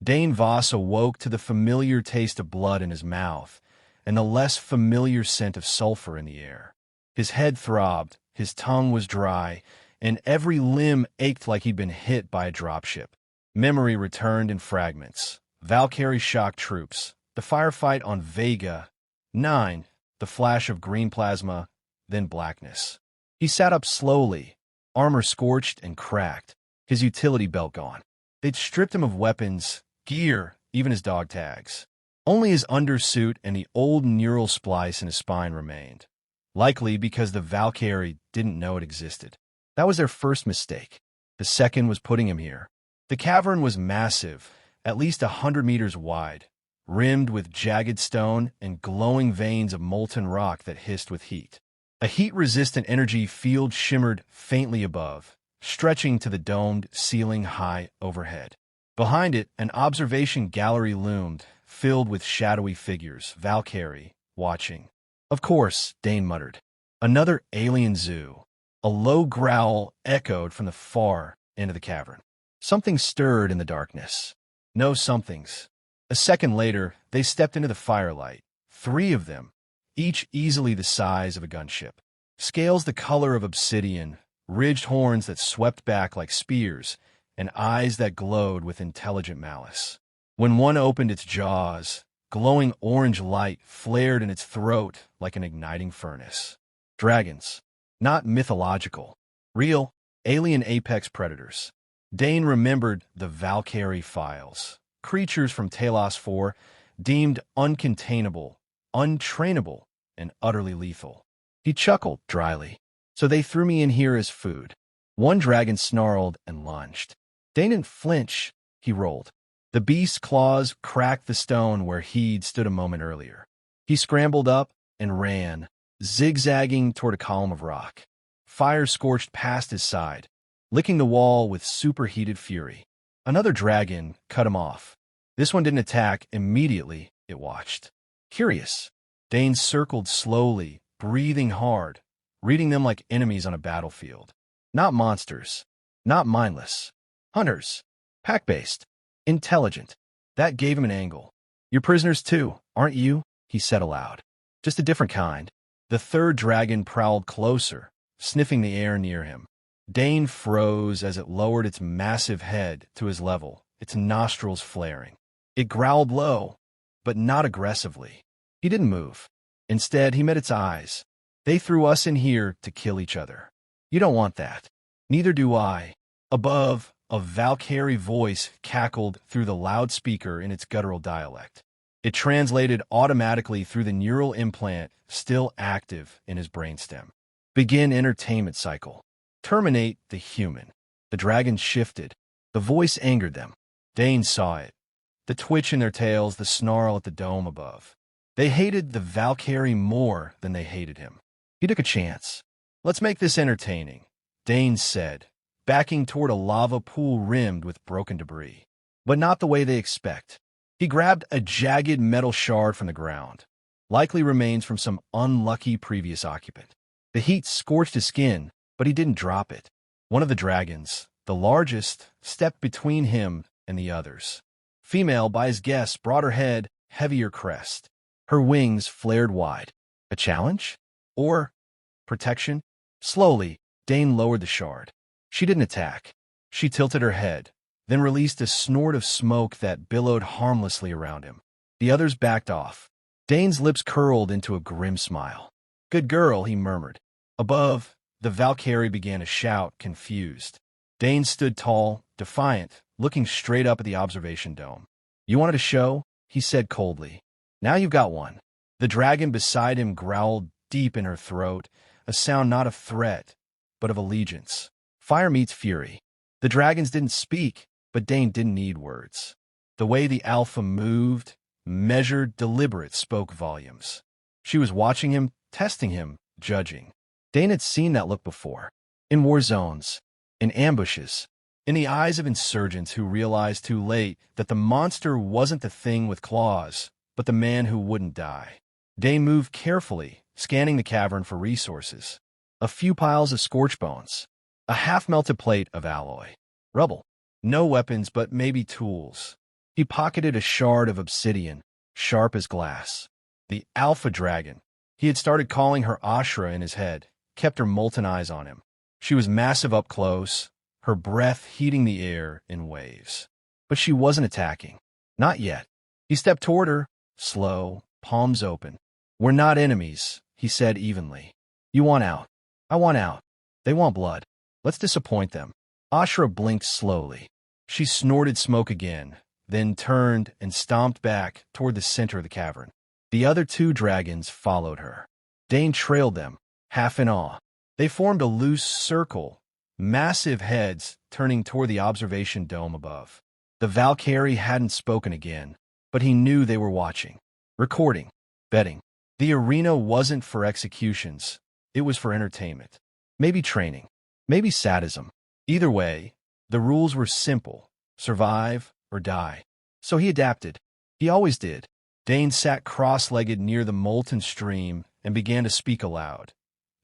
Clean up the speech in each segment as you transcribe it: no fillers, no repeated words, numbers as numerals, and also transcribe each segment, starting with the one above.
Dane Voss awoke to the familiar taste of blood in his mouth and the less familiar scent of sulfur in the air. His head throbbed, his tongue was dry, and every limb ached like he'd been hit by a dropship. Memory returned in fragments. Valkari shock troops, the firefight on Vega 9, the flash of green plasma, then blackness. He sat up slowly, armor scorched and cracked, his utility belt gone. They'd stripped him of weapons, gear, even his dog tags. Only his undersuit and the old neural splice in his spine remained, likely because the Valkari didn't know it existed. That was their first mistake. The second was putting him here. The cavern was massive, at least 100 meters wide, rimmed with jagged stone and glowing veins of molten rock that hissed with heat. A heat-resistant energy field shimmered faintly above, stretching to the domed ceiling high overhead. Behind it, an observation gallery loomed, filled with shadowy figures, Valkari, watching. Of course, Dane muttered. Another alien zoo. A low growl echoed from the far end of the cavern. Something stirred in the darkness. No somethings. A second later, they stepped into the firelight. 3 of them, each easily the size of a gunship. Scales the color of obsidian, ridged horns that swept back like spears, and eyes that glowed with intelligent malice. When one opened its jaws, glowing orange light flared in its throat like an igniting furnace. Dragons. Not mythological. Real, alien apex predators. Dane remembered the Valkari files. Creatures from Talos 4, deemed uncontainable, untrainable, and utterly lethal. He chuckled dryly. So they threw me in here as food. One dragon snarled and lunged. Dane didn't flinch. He rolled. The beast's claws cracked the stone where he'd stood a moment earlier. He scrambled up and ran, zigzagging toward a column of rock. Fire scorched past his side, licking the wall with superheated fury. Another dragon cut him off. This one didn't attack immediately, it watched. Curious, Dane circled slowly, breathing hard, reading them like enemies on a battlefield. Not monsters, not mindless. Hunters, pack-based, intelligent. That gave him an angle. You're prisoners too, aren't you? He said aloud. Just a different kind. The third dragon prowled closer, sniffing the air near him. Dane froze as it lowered its massive head to his level, its nostrils flaring. It growled low, but not aggressively. He didn't move. Instead, he met its eyes. They threw us in here to kill each other. You don't want that. Neither do I. Above, a Valkari voice cackled through the loudspeaker in its guttural dialect. It translated automatically through the neural implant still active in his brainstem. Begin entertainment cycle. Terminate the human. The dragons shifted. The voice angered them. Dane saw it. The twitch in their tails, the snarl at the dome above. They hated the Valkari more than they hated him. He took a chance. Let's make this entertaining, Dane said, backing toward a lava pool rimmed with broken debris. But not the way they expect. He grabbed a jagged metal shard from the ground, likely remains from some unlucky previous occupant. The heat scorched his skin, but he didn't drop it. One of the dragons, the largest, stepped between him and the others. Female, by his guess, broader head, heavier crest. Her wings flared wide. A challenge? Or protection? Slowly, Dane lowered the shard. She didn't attack. She tilted her head, then released a snort of smoke that billowed harmlessly around him. The others backed off. Dane's lips curled into a grim smile. Good girl, he murmured. Above, the Valkari began to shout, confused. Dane stood tall, defiant, looking straight up at the observation dome. You wanted a show? He said coldly. Now you've got one. The dragon beside him growled deep in her throat, a sound not of threat, but of allegiance. Fire meets fury. The dragons didn't speak, but Dane didn't need words. The way the alpha moved, measured, deliberate, spoke volumes. She was watching him, testing him, judging. Dane had seen that look before. In war zones, in ambushes, in the eyes of insurgents who realized too late that the monster wasn't the thing with claws, but the man who wouldn't die. Dane moved carefully, scanning the cavern for resources. A few piles of scorch bones. A half-melted plate of alloy. Rubble. No weapons, but maybe tools. He pocketed a shard of obsidian, sharp as glass. The Alpha Dragon. He had started calling her Ashra in his head, kept her molten eyes on him. She was massive up close, her breath heating the air in waves. But she wasn't attacking. Not yet. He stepped toward her, slow, palms open. "We're not enemies," he said evenly. "You want out. I want out. They want blood. Let's disappoint them." Ashra blinked slowly. She snorted smoke again, then turned and stomped back toward the center of the cavern. The other two dragons followed her. Dane trailed them, half in awe. They formed a loose circle, massive heads turning toward the observation dome above. The Valkari hadn't spoken again, but he knew they were watching, recording, betting. The arena wasn't for executions. It was for entertainment. Maybe training. Maybe sadism. Either way, the rules were simple: survive or die. So he adapted. He always did. Dane sat cross-legged near the molten stream and began to speak aloud.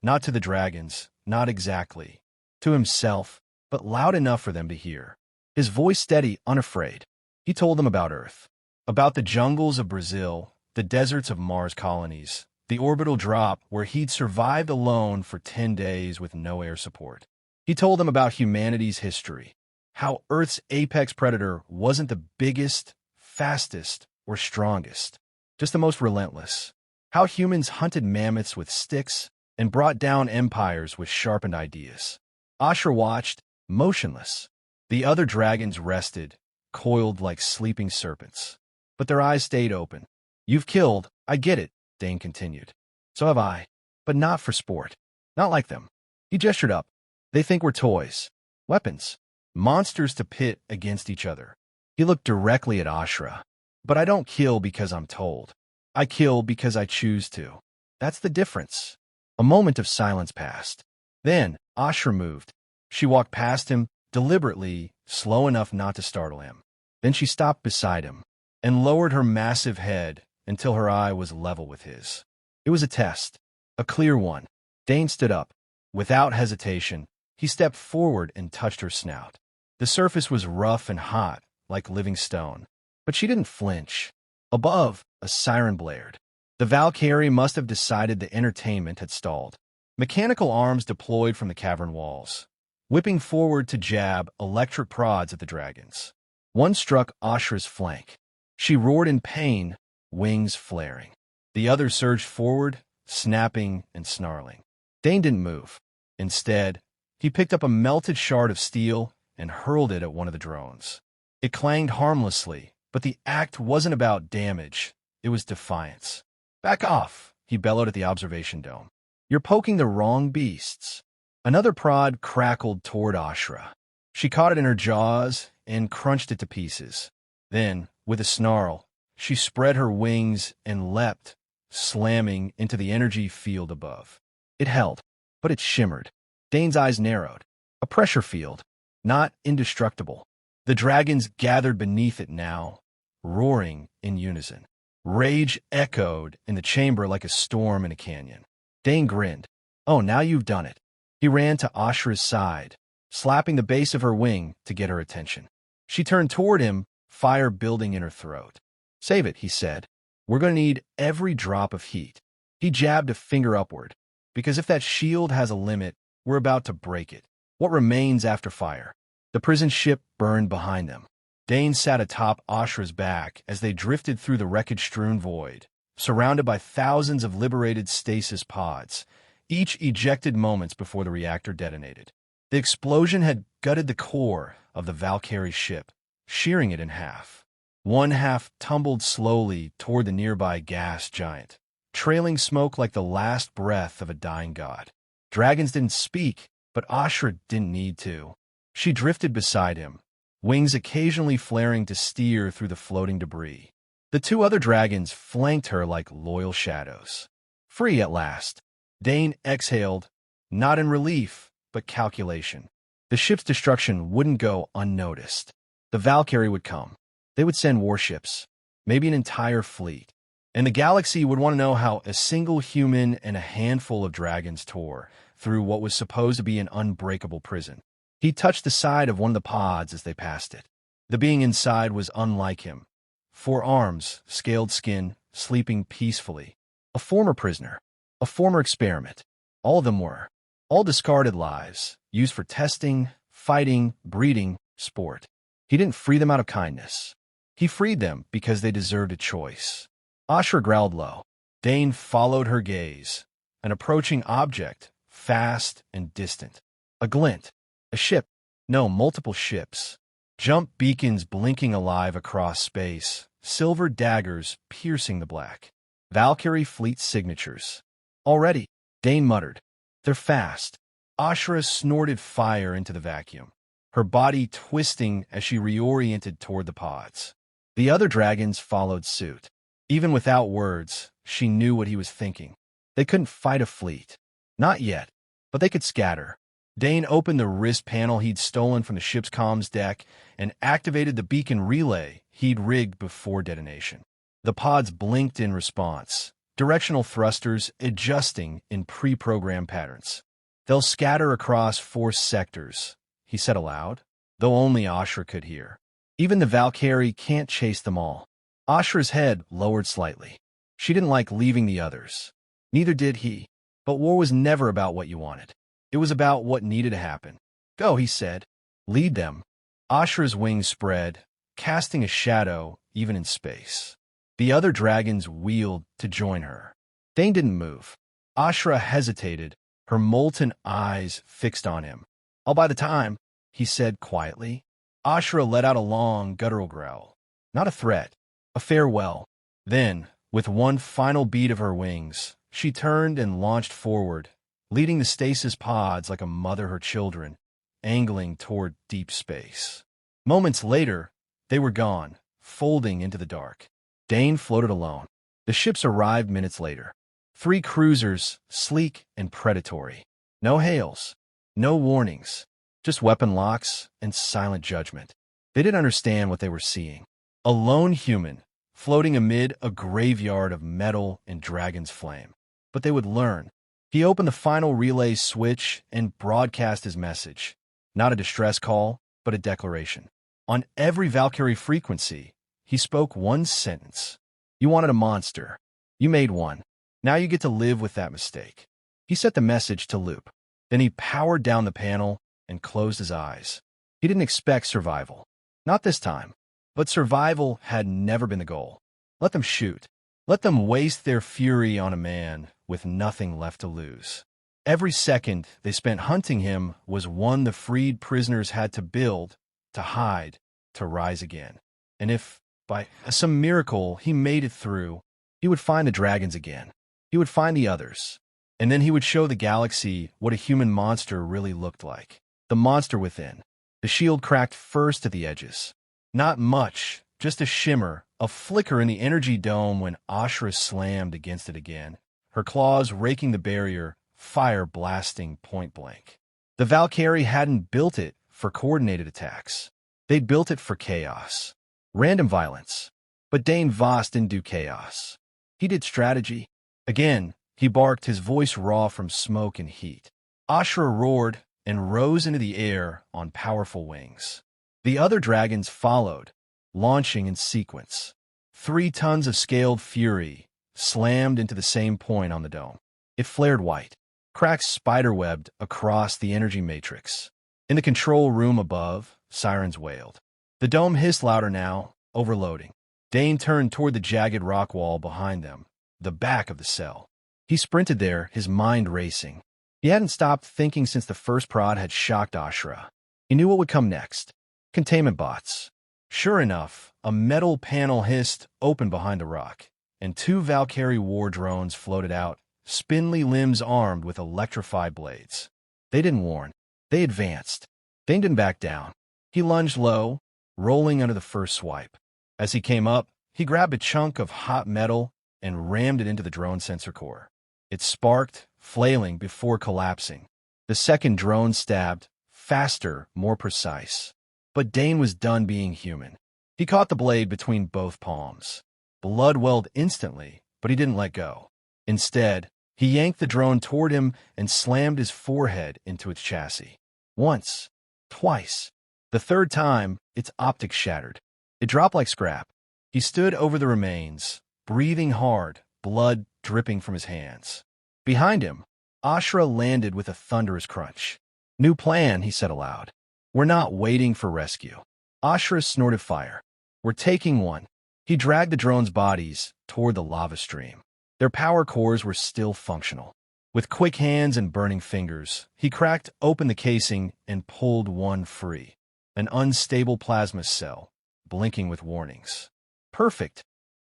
Not to the dragons, not exactly. To himself, but loud enough for them to hear. His voice steady, unafraid. He told them about Earth. About the jungles of Brazil, the deserts of Mars colonies, the orbital drop where he'd survived alone for 10 days with no air support. He told them about humanity's history. How Earth's apex predator wasn't the biggest, fastest, or strongest, just the most relentless. How humans hunted mammoths with sticks and brought down empires with sharpened ideas. Ashra watched, motionless. The other dragons rested, coiled like sleeping serpents. But their eyes stayed open. "You've killed, I get it," Dane continued. "So have I. But not for sport. Not like them." He gestured up. "They think we're toys. Weapons. Monsters to pit against each other." He looked directly at Ashra. "But I don't kill because I'm told. I kill because I choose to. That's the difference." A moment of silence passed. Then Ashra moved. She walked past him, deliberately, slow enough not to startle him. Then she stopped beside him and lowered her massive head until her eye was level with his. It was a test, a clear one. Dane stood up. Without hesitation, he stepped forward and touched her snout. The surface was rough and hot, like living stone. But she didn't flinch. Above, a siren blared. The Valkari must have decided the entertainment had stalled. Mechanical arms deployed from the cavern walls, whipping forward to jab electric prods at the dragons. One struck Ashra's flank. She roared in pain, wings flaring. The other surged forward, snapping and snarling. Dane didn't move. Instead, he picked up a melted shard of steel and hurled it at one of the drones. It clanged harmlessly, but the act wasn't about damage. It was defiance. "Back off," he bellowed at the observation dome. "You're poking the wrong beasts." Another prod crackled toward Ashra. She caught it in her jaws and crunched it to pieces. Then, with a snarl, she spread her wings and leapt, slamming into the energy field above. It held, but it shimmered. Dane's eyes narrowed. A pressure field, not indestructible. The dragons gathered beneath it now, roaring in unison. Rage echoed in the chamber like a storm in a canyon. Dane grinned. "Oh, now you've done it." He ran to Ashra's side, slapping the base of her wing to get her attention. She turned toward him, fire building in her throat. "Save it," he said. "We're going to need every drop of heat." He jabbed a finger upward, because if that shield has a limit, we're about to break it. What remains after fire? The prison ship burned behind them. Dane sat atop Ashra's back as they drifted through the wreckage-strewn void, surrounded by thousands of liberated stasis pods, each ejected moments before the reactor detonated. The explosion had gutted the core of the Valkari ship, shearing it in half. One half tumbled slowly toward the nearby gas giant, trailing smoke like the last breath of a dying god. Dragons didn't speak, but Ashra didn't need to. She drifted beside him, wings occasionally flaring to steer through the floating debris. The two other dragons flanked her like loyal shadows. Free at last, Dane exhaled, not in relief, but calculation. The ship's destruction wouldn't go unnoticed. The Valkari would come. They would send warships, maybe an entire fleet. And the galaxy would want to know how a single human and a handful of dragons tore through what was supposed to be an unbreakable prison. He touched the side of one of the pods as they passed it. The being inside was unlike him. 4 arms, scaled skin, sleeping peacefully. A former prisoner. A former experiment. All of them were. All discarded lives, used for testing, fighting, breeding, sport. He didn't free them out of kindness. He freed them because they deserved a choice. Ashra growled low. Dane followed her gaze. An approaching object, fast and distant. A glint. A ship. No, multiple ships. Jump beacons blinking alive across space. Silver daggers piercing the black. Valkari fleet signatures. Already, Dane muttered. They're fast. Ashra snorted fire into the vacuum, her body twisting as she reoriented toward the pods. The other dragons followed suit. Even without words, she knew what he was thinking. They couldn't fight a fleet. Not yet, but they could scatter. Dane opened the wrist panel he'd stolen from the ship's comms deck and activated the beacon relay he'd rigged before detonation. The pods blinked in response, directional thrusters adjusting in pre-programmed patterns. They'll scatter across 4 sectors, he said aloud, though only Ashra could hear. Even the Valkari can't chase them all. Ashra's head lowered slightly. She didn't like leaving the others. Neither did he. But war was never about what you wanted. It was about what needed to happen. Go, he said. Lead them. Ashra's wings spread, casting a shadow even in space. The other dragons wheeled to join her. Dane didn't move. Ashra hesitated, her molten eyes fixed on him. I'll buy the time, he said quietly. Ashra let out a long, guttural growl. Not a threat, a farewell. Then, with one final beat of her wings, she turned and launched forward, leading the stasis pods like a mother her children, angling toward deep space. Moments later, they were gone, folding into the dark. Dane floated alone. The ships arrived minutes later. 3 cruisers, sleek and predatory. No hails, no warnings, just weapon locks and silent judgment. They didn't understand what they were seeing. A lone human, floating amid a graveyard of metal and dragon's flame. But they would learn. He opened the final relay switch and broadcast his message. Not a distress call, but a declaration. On every Valkari frequency, he spoke one sentence. You wanted a monster. You made one. Now you get to live with that mistake. He set the message to loop. Then he powered down the panel and closed his eyes. He didn't expect survival. Not this time. But survival had never been the goal. Let them shoot. Let them waste their fury on a man with nothing left to lose. Every second they spent hunting him was one the freed prisoners had to build, to hide, to rise again. And if, by some miracle, he made it through, he would find the dragons again. He would find the others. And then he would show the galaxy what a human monster really looked like. The monster within. The shield cracked first at the edges. Not much, just a shimmer, a flicker in the energy dome when Ashra slammed against it again, her claws raking the barrier, fire blasting point blank. The Valkari hadn't built it for coordinated attacks. They'd built it for chaos. Random violence. But Dane Voss didn't do chaos. He did strategy. Again, he barked, his voice raw from smoke and heat. Ashra roared and rose into the air on powerful wings. The other dragons followed, launching in sequence. 3 tons of scaled fury slammed into the same point on the dome. It flared white. Cracks spiderwebbed across the energy matrix. In the control room above, sirens wailed. The dome hissed louder now, overloading. Dane turned toward the jagged rock wall behind them, the back of the cell. He sprinted there, his mind racing. He hadn't stopped thinking since the first prod had shocked Ashra. He knew what would come next. Containment bots. Sure enough, a metal panel hissed open behind the rock, and 2 Valkari war drones floated out, spindly limbs armed with electrified blades. They didn't warn. They advanced. Dane didn't back down. He lunged low, rolling under the first swipe. As he came up, he grabbed a chunk of hot metal and rammed it into the drone sensor core. It sparked, flailing before collapsing. The second drone stabbed, faster, more precise. But Dane was done being human. He caught the blade between both palms. Blood welled instantly, but he didn't let go. Instead, he yanked the drone toward him and slammed his forehead into its chassis. Once, twice. The third time, its optics shattered. It dropped like scrap. He stood over the remains, breathing hard, blood dripping from his hands. Behind him, Ashra landed with a thunderous crunch. "New plan," he said aloud. "We're not waiting for rescue." Ashra snorted fire. "We're taking one." He dragged the drone's bodies toward the lava stream. Their power cores were still functional. With quick hands and burning fingers, he cracked open the casing and pulled one free. An unstable plasma cell, blinking with warnings. Perfect.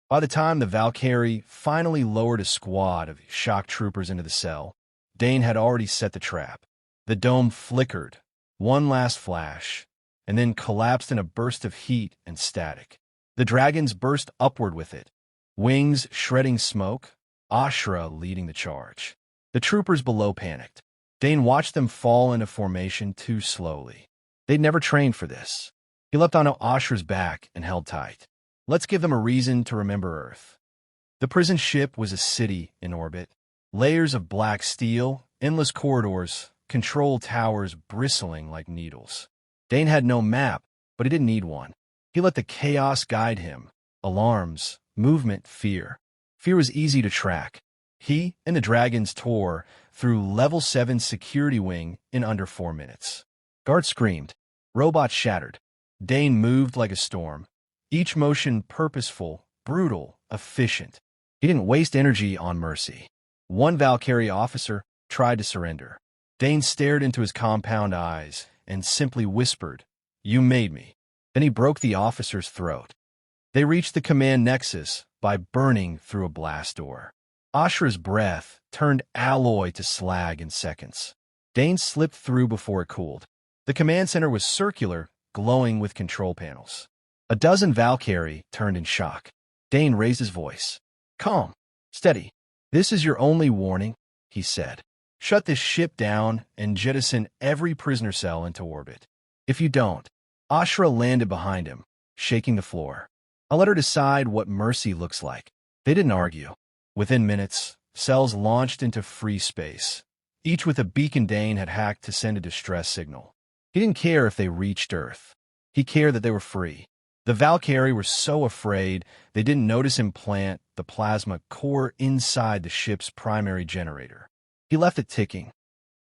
By the time the Valkari finally lowered a squad of shock troopers into the cell, Dane had already set the trap. The dome flickered, one last flash, and then collapsed in a burst of heat and static. The dragons burst upward with it, wings shredding smoke, Ashra leading the charge. The troopers below panicked. Dane watched them fall into formation too slowly. They'd never trained for this. He leapt onto Ashra's back and held tight. "Let's give them a reason to remember Earth." The prison ship was a city in orbit. Layers of black steel, endless corridors, control towers bristling like needles. Dane had no map, but he didn't need one. He let the chaos guide him. Alarms, movement, fear. Fear was easy to track. He and the dragons tore through Level 7 security wing in under 4 minutes. Guards screamed. Robots shattered. Dane moved like a storm. Each motion purposeful, brutal, efficient. He didn't waste energy on mercy. One Valkari officer tried to surrender. Dane stared into his compound eyes and simply whispered, "You made me." Then he broke the officer's throat. They reached the command nexus by burning through a blast door. Ashra's breath turned alloy to slag in seconds. Dane slipped through before it cooled. The command center was circular, glowing with control panels. A dozen Valkari turned in shock. Dane raised his voice. "Calm. Steady. This is your only warning," he said. "Shut this ship down and jettison every prisoner cell into orbit. If you don't..." Ashra landed behind him, shaking the floor. "I'll let her decide what mercy looks like." They didn't argue. Within minutes, cells launched into free space, each with a beacon Dane had hacked to send a distress signal. He didn't care if they reached Earth. He cared that they were free. The Valkari were so afraid they didn't notice him plant the plasma core inside the ship's primary generator. He left it ticking.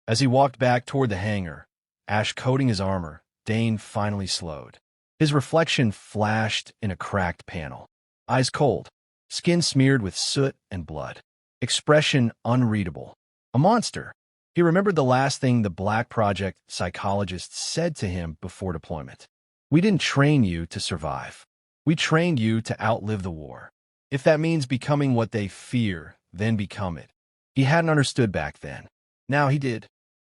As he walked back toward the hangar, ash coating his armor, Dane finally slowed. His reflection flashed in a cracked panel. Eyes cold, skin smeared with soot and blood. Expression unreadable. A monster. He remembered the last thing the Black Project psychologist said to him before deployment. "We didn't train you to survive. We trained you to outlive the war. If that means becoming what they fear, then become it." He hadn't understood back then. Now he did.